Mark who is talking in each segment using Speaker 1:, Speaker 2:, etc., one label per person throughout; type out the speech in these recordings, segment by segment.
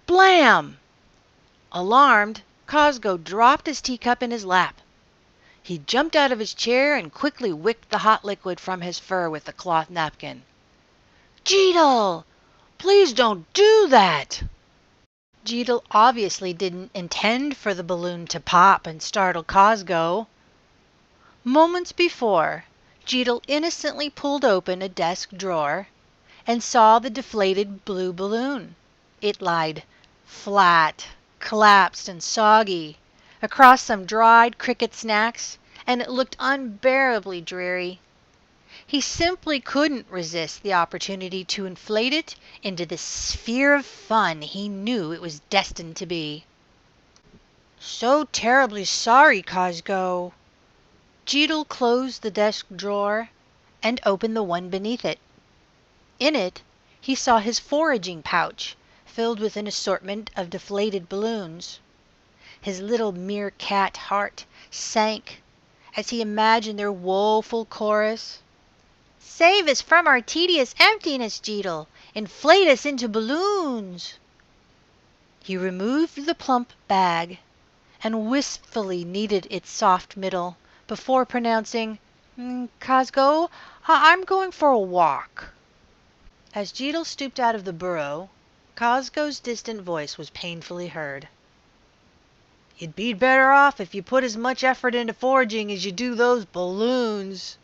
Speaker 1: Blam! Alarmed, Cosgo dropped his teacup in his lap. He jumped out of his chair and quickly wicked the hot liquid from his fur with the cloth napkin. "Jeetle! Please don't do that!" Jeetle obviously didn't intend for the balloon to pop and startle Cosgo. Moments before, Jeetle innocently pulled open a desk drawer and saw the deflated blue balloon. It lied flat, collapsed, and soggy across some dried cricket snacks, and it looked unbearably dreary. He simply couldn't resist the opportunity to inflate it into the sphere of fun he knew it was destined to be. "So terribly sorry, Cosgo." Jeetle closed the desk drawer and opened the one beneath it. In it, he saw his foraging pouch filled with an assortment of deflated balloons. His little meerkat heart sank as he imagined their woeful chorus. "Save us from our tedious emptiness, Jeetle! Inflate us into balloons!" He removed the plump bag and wistfully kneaded its soft middle before pronouncing, "Cosgo, I'm going for a walk." As Jeetle stooped out of the burrow, Cosgo's distant voice was painfully heard. "You'd be better off if you put as much effort into foraging as you do those balloons."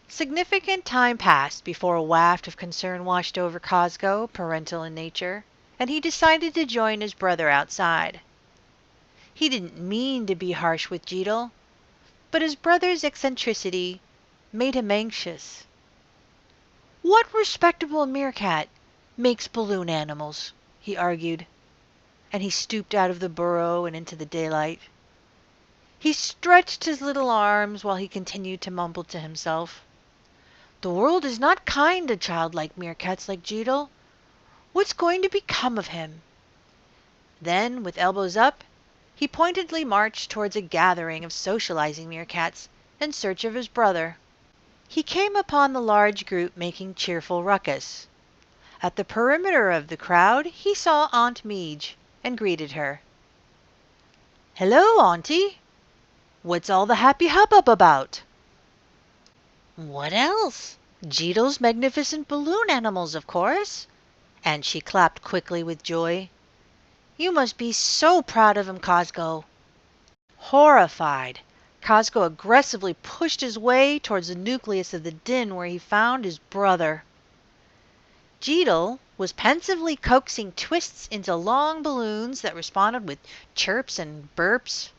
Speaker 1: Significant time passed before a waft of concern washed over Cosgo, parental in nature, and he decided to join his brother outside. He didn't mean to be harsh with Jeetle, but his brother's eccentricity made him anxious. "What respectable meerkat makes balloon animals?" he argued, and he stooped out of the burrow and into the daylight. He stretched his little arms while he continued to mumble to himself. "The world is not kind to childlike meerkats like Jeetle. What's going to become of him?" Then, with elbows up, he pointedly marched towards a gathering of socializing meerkats in search of his brother. He came upon the large group making cheerful ruckus. At the perimeter of the crowd he saw Aunt Midge and greeted her. "Hello, Auntie! What's all the happy hubbub about?" "What else? Jeetle's magnificent balloon animals, of course." And she clapped quickly with joy. "You must be so proud of him, Cosgo." Horrified, Cosgo aggressively pushed his way towards the nucleus of the din where he found his brother. Jeetle was pensively coaxing twists into long balloons that responded with chirps and burps.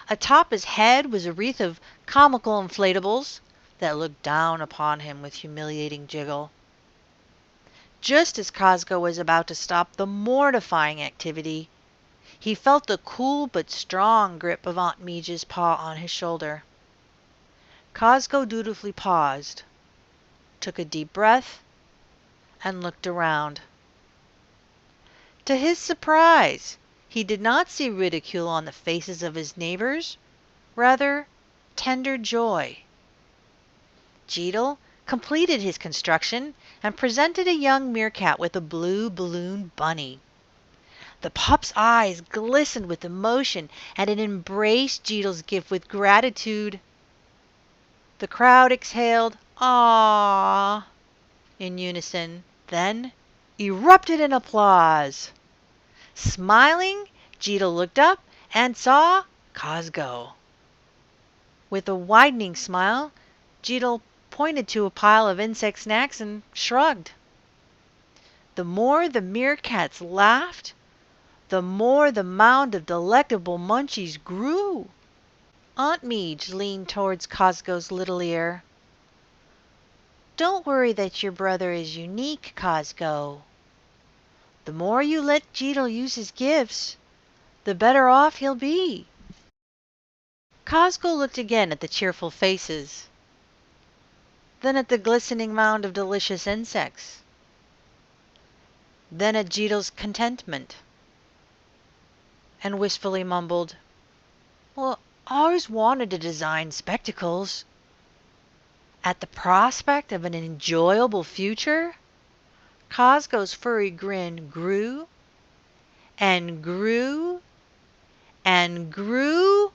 Speaker 1: Atop his head was a wreath of comical inflatables that looked down upon him with humiliating jiggle. Just as Cosgo was about to stop the mortifying activity, he felt the cool but strong grip of Aunt Midge's paw on his shoulder. Cosgo dutifully paused, took a deep breath, and looked around. To his surprise, he did not see ridicule on the faces of his neighbors, rather tender joy. Jeetle completed his construction and presented a young meerkat with a blue balloon bunny. The pup's eyes glistened with emotion, and it embraced Jeetle's gift with gratitude. The crowd exhaled "Aww" in unison, then erupted in applause. Smiling, Jeetle looked up and saw Cosgo. With a widening smile, Jeetle pointed to a pile of insect snacks and shrugged. The more the meerkats laughed, the more the mound of delectable munchies grew. Aunt Midge leaned towards Cosgo's little ear. "Don't worry that your brother is unique, Cosgo. The more you let Jeetle use his gifts, the better off he'll be." Cosgo looked again at the cheerful faces, then at the glistening mound of delicious insects, then at Jeetle's contentment, and wistfully mumbled, "Well, I always wanted to design spectacles." At the prospect of an enjoyable future, Cosgo's furry grin grew and grew and grew.